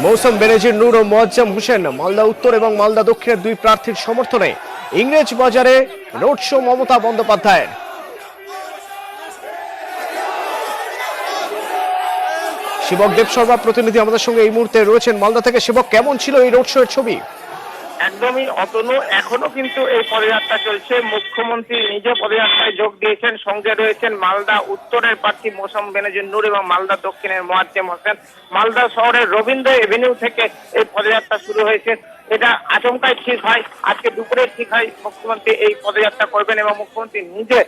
মৌসুম বেনজির নূর ও মোয়াজ্জেম হোসেন মালদা উত্তর এবং মালদা দক্ষিণের দুই প্রার্থীর সমর্থনে ইংরেজ বাজারে রোড শো মমতা বন্দ্যোপাধ্যায়ের। শিবক দেব শর্মা প্রতিনিধি আমাদের সঙ্গে এই মুহূর্তে রয়েছেন মালদা থেকে। শিবক, কেমন ছিল এই রোড শো এর ছবি? একদমই অতনু, এখনো কিন্তু এই পদযাত্রা চলছে। মুখ্যমন্ত্রী নিজে পদযাত্রায় যোগ দিয়েছেন, সঙ্গে রয়েছেন মালদা উত্তরের প্রার্থী মৌসুম বেনজির নূর এবং মালদা দক্ষিণের মোয়াজ্জেম হোসেন। মালদা শহরের রবীন্দ্র এভিনিউ থেকে এই পদযাত্রা শুরু হয়েছে। এটা আচমকাই ঠিক হয়, আজকে দুপুরে ঠিক হয় মুখ্যমন্ত্রী এই পদযাত্রা করবেন এবং মুখ্যমন্ত্রী নিজে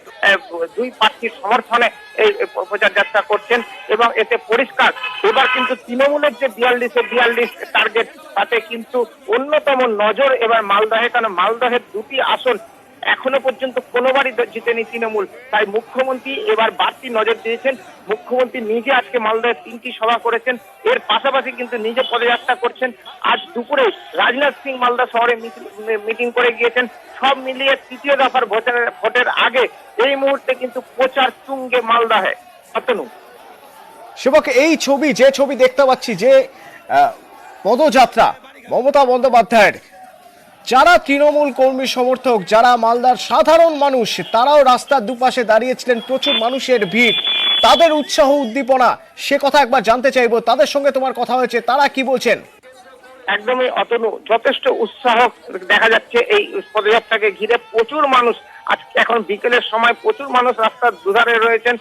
দুই প্রার্থীর সমর্থনে এই প্রচার যাত্রা করছেন এবং এতে পরিষ্কার এবার কিন্তু তৃণমূলের যে 42 টার্গেট, তাতে কিন্তু অন্যতম নজর এবার মালদহে, কারণ মালদহের দুটি আসন এখনো পর্যন্ত কোনোবারই জিতেনি তৃণমূল। তাই মুখ্যমন্ত্রী এবার বাড়তি নজর দিয়েছেন। মুখ্যমন্ত্রী নিজে আজকে মালদহে 3টি সভা করেছেন, এর পাশাপাশি কিন্তু নিজে পদযাত্রা করছেন। আজ দুপুরে রাজনাথ সিং মালদা শহরে মিটিং করে গিয়েছেন। সব মিলিয়ে তৃতীয় দফার ভোটের আগে এই মুহূর্তে কিন্তু প্রচার তুঙ্গে মালদহে। অতনু, শিবক, এই ছবি, যে ছবি দেখতে পাচ্ছি, যে পদযাত্রা মমতা বন্দ্যোপাধ্যায়ের, যারা তৃণমূল কর্মী সমর্থক, যারা মালদার সাধারণ মানুষ, তারাও রাস্তার দুপাশে দাঁড়িয়েছিলেন, প্রচুর মানুষের ভিড়, তাদের উৎসাহ উদ্দীপনা, সে কথা একবার জানতে চাইবো। তাদের সঙ্গে তোমার কথা হয়েছে, তারা কি বলছেন? একদমই অতনু, যথেষ্ট উৎসাহ দেখা যাচ্ছে এই পদযাত্রাকে ঘিরে। প্রচুর মানুষ, আজকে এখন বিকেলের সময় প্রচুর মানুষ রাস্তার দুধারে রয়েছেন,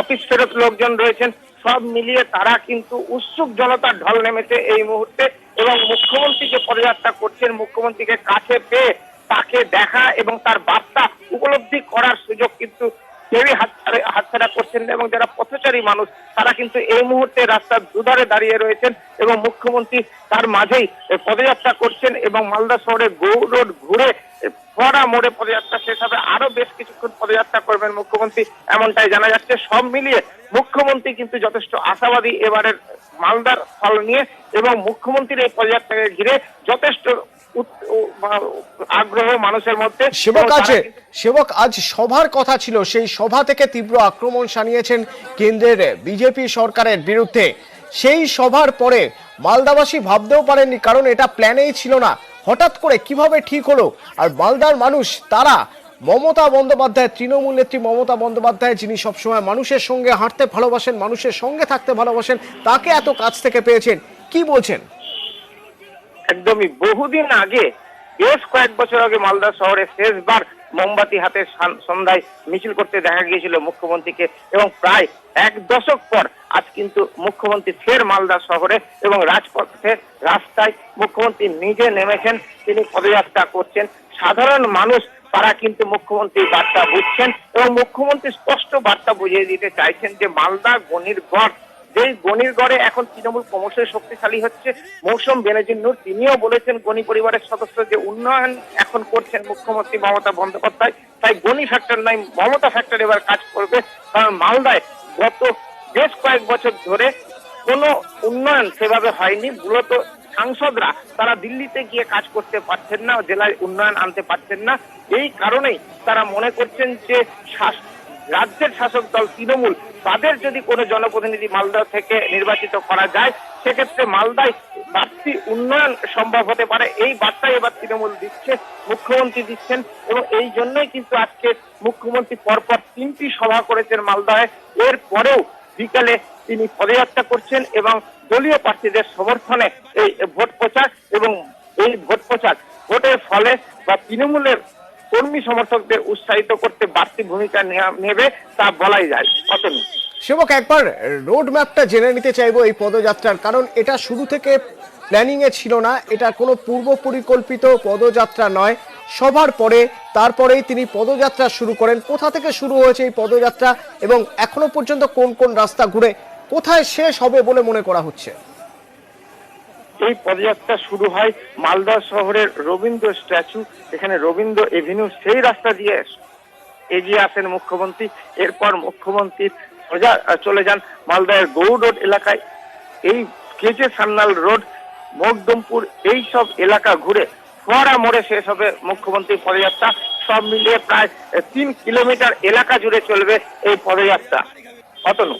অফিস ফেরত লোকজন রয়েছেন। সব মিলিয়ে তারা কিন্তু উৎসুক জনতার ঢল নেমেছে এই মুহূর্তে এবং মুখ্যমন্ত্রী যে পদযাত্রা করছেন, মুখ্যমন্ত্রীকে কাছে পেয়ে তাকে দেখা এবং তার বার্তা উপলব্ধি করার সুযোগ কিন্তু কেউই হাতছাড়া করছেন না এবং যারা পথচারী মানুষ তারা কিন্তু এই মুহূর্তে রাস্তার দুধারে দাঁড়িয়ে রয়েছেন এবং মুখ্যমন্ত্রী তার মাঝেই পদযাত্রা করছেন এবং মালদা শহরে গৌড় রোড ঘুরে ফোয়ারা মোড়ে পদযাত্রা শেষ হবে। আরো বেশ কিছুক্ষণ পদযাত্রা করবেন মুখ্যমন্ত্রী, এমনটাই জানা যাচ্ছে। সব মিলিয়ে মুখ্যমন্ত্রী কিন্তু যথেষ্ট আশাবাদী এবারের মালদার ফল নিয়ে এবং মুখ্যমন্ত্রীর এই পদযাত্রাকে ঘিরে যথেষ্ট আগ্রহ মানুষের মধ্যে। সেবক, আজ সভার কথা ছিল, সেই সভা থেকে তীব্র আক্রমণ শানিয়েছেন কেন্দ্রের বিজেপি সরকারের বিরুদ্ধে। সেই সভার পরে মালদাবাসী ভাবতেও পারেননি, কারণ এটা প্ল্যানেই ছিল না। হঠাৎ করে কিভাবে ঠিক হলো? আর মালদার মানুষ, তারা মমতা বন্দ্যোপাধ্যায়, তৃণমূল নেত্রী মমতা বন্দ্যোপাধ্যায়, যিনি সবসময় মানুষের সঙ্গে হাঁটতে ভালোবাসেন, মানুষের সঙ্গে থাকতে ভালোবাসেন, তাকে এত কাছ থেকে পেয়েছেন, কি বলছেন? একদমই, বহুদিন আগে, বেশ কয়েক বছর আগে মালদা শহরে শেষবার মোমবাতি হাতে সন্ধ্যায় মিছিল করতে দেখা গিয়েছিল মুখ্যমন্ত্রীকে এবং প্রায় 1 দশক পর আজ কিন্তু মুখ্যমন্ত্রী ফের মালদা শহরে এবং রাজপথে রাস্তায় মুখ্যমন্ত্রী নিজে নেমেছেন। তিনি পদযাত্রা করছেন। সাধারণ মানুষ তারা কিন্তু মুখ্যমন্ত্রীর বার্তা বুঝছেন এবং মুখ্যমন্ত্রী স্পষ্ট বার্তা বুঝিয়ে দিতে চাইছেন যে মালদা গণির গড়, যেই গণির গড়ে এখন তৃণমূল ক্রমশই শক্তিশালী হচ্ছে। মৌসুম বেনজির নূর তিনিও বলেছেন গণি পরিবারের সদস্য যে উন্নয়ন এখন করছেন মুখ্যমন্ত্রী মমতা বন্দ্যোপাধ্যায়, তাই গণি ফ্যাক্টর নয় মমতা ফ্যাক্টর এবার কাজ করবে। কারণ মালদায় গত বেশ কয়েক বছর ধরে কোনো উন্নয়ন সেভাবে হয়নি। মূলত সাংসদরা তারা দিল্লিতে গিয়ে কাজ করতে পারছেন না, জেলায় উন্নয়ন আনতে পারছেন না। এই কারণেই তারা মনে করছেন যে রাজ্যের শাসক দল তৃণমূল, তাদের যদি কোনো জনপ্রতিনিধি মালদা থেকে নির্বাচিত করা যায়, সেক্ষেত্রে মালদায় বাড়তি উন্নয়ন সম্ভব হতে পারে। এই বার্তাই এবার তৃণমূল দিচ্ছে, মুখ্যমন্ত্রী দিচ্ছেন এবং এই জন্যই কিন্তু আজকে মুখ্যমন্ত্রী পরপর 3টি সভা করেছেন মালদায়। এর পরেও বিকালে তিনি পদযাত্রা করছেন এবং দলীয় প্রার্থীদের সমর্থনে এই ভোট প্রচার এবং এই ভোট প্রচার ভোটের ফলে বা তৃণমূলের কর্মী সমর্থকদের উৎসাহিত করতে বাড়তি ভূমিকা নেবে তা বলাই যায়। অতনু, সেবক, একবার রোড ম্যাপটা জেনে নিতে চাইবো এই পদযাত্রার, কারণ এটা শুরু থেকে প্ল্যানিং এ ছিল না, এটা কোনো পূর্ব পরিকল্পিত পদযাত্রা নয়। সভার পরে তারপরেই তিনি পদযাত্রা শুরু করেন। কোথা থেকে শুরু হয়েছে এই পদযাত্রা এবং এখনো পর্যন্ত কোন কোন রাস্তা ঘুরে কোথায় শেষ হবে বলে মনে করা হচ্ছে? এই পদযাত্রা শুরু হয় মালদা শহরের রবীন্দ্র স্ট্যাচু, এখানে রবীন্দ্র এভিনিউ, সেই রাস্তা দিয়ে এগিয়ে আসেন মুখ্যমন্ত্রী। এরপর মুখ্যমন্ত্রী সোজা চলে যান মালদার গৌড় রোড এলাকায়, এই কেজে সান্নাল রোড, মকদমপুর, এই সব এলাকা ঘুরে ফোয়ারা মোড়ে শেষ হবে মুখ্যমন্ত্রীর পদযাত্রা। সব মিলিয়ে প্রায় 3 কিলোমিটার এলাকা জুড়ে চলবে এই পদযাত্রা। অতনু।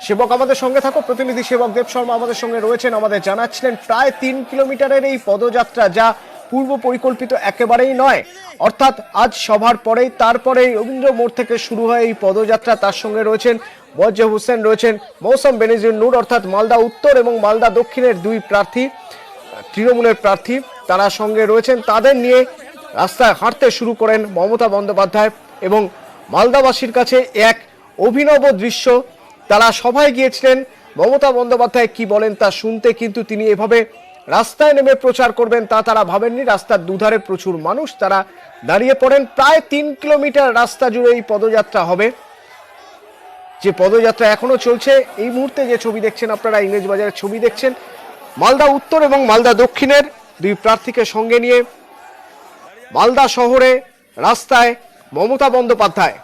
সেবক আমাদের সঙ্গে থাকো, প্রতিনিধি সেবক দেব শর্মা আমাদের সঙ্গে রয়েছেন, আমাদের জানাচ্ছিলেন প্রায় 3 কিলোমিটারের এই পদযাত্রা যা পূর্ব পরিকল্পিত একেবারেই নয়, অর্থাৎ আজ সভার পরেই তারপরেই রবীন্দ্র মোড় থেকে শুরু হয় এই পদযাত্রা। তার সঙ্গে রয়েছেন মোয়াজ্জেম হোসেন, রয়েছেন মৌসুম বেনজির নূর, অর্থাৎ মালদা উত্তর এবং মালদা দক্ষিণের দুই প্রার্থী, তৃণমূলের প্রার্থী, তারা সঙ্গে রয়েছেন। তাদের নিয়ে রাস্তায় হাঁটতে শুরু করেন মমতা বন্দ্যোপাধ্যায় এবং মালদাবাসীর কাছে এক অভিনব দৃশ্য। তারা সভায় গিয়েছিলেন, মমতা বন্দ্যোপাধ্যায় কি বলেন তা শুনতে, কিন্তু তিনি এভাবে রাস্তায় নেমে প্রচার করবেন তা তারা ভাবেননি। রাস্তার দুধারে প্রচুর মানুষ, তারা দাঁড়িয়ে পড়েন। প্রায় 3 কিলোমিটার রাস্তা জুড়ে এই পদযাত্রা হবে, যে পদযাত্রা এখনো চলছে। এই মুহূর্তে যে ছবি দেখছেন আপনারা, ইংরেজবাজারের ছবি দেখছেন, মালদা উত্তর এবং মালদা দক্ষিণের দুই প্রার্থীকে সঙ্গে নিয়ে মালদা শহরে রাস্তায় মমতা বন্দ্যোপাধ্যায়।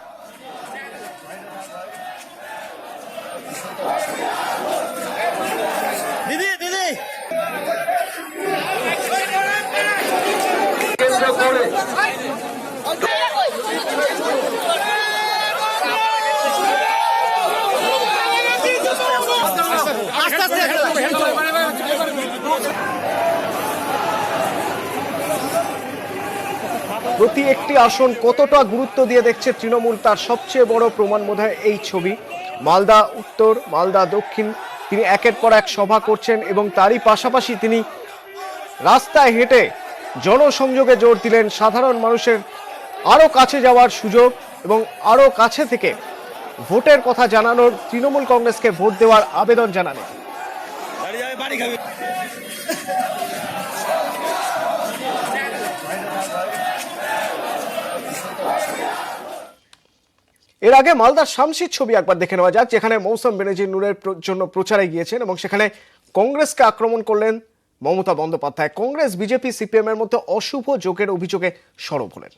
প্রতি একটি আসন কতটা গুরুত্ব দিয়ে দেখছে তৃণমূল, তার সবচেয়ে বড় প্রমাণ বোধহয় এই ছবি। মালদা উত্তর, মালদা দক্ষিণ, তিনি একের পর এক সভা করছেন এবং তারই পাশাপাশি তিনি রাস্তায় হেঁটে জনসংযোগে জোর দিলেন, সাধারণ মানুষের আরও কাছে যাওয়ার সুযোগ এবং আরও কাছে থেকে ভোটের কথা জানানোর, তৃণমূল কংগ্রেসকে ভোট দেওয়ার আবেদন জানালেন। এর আগে মালদার শামসির ছবি একবার দেখে নেওয়া যাক, যেখানে মৌসুম বেনজির নূরের জন্য প্রচারে গিয়েছেন এবং সেখানে কংগ্রেসকে আক্রমণ করলেন মমতা বন্দ্যোপাধ্যায়। কংগ্রেস, বিজেপি, সিপিএম এর মধ্যে অশুভ যোগের অভিযোগে সরব হলেন।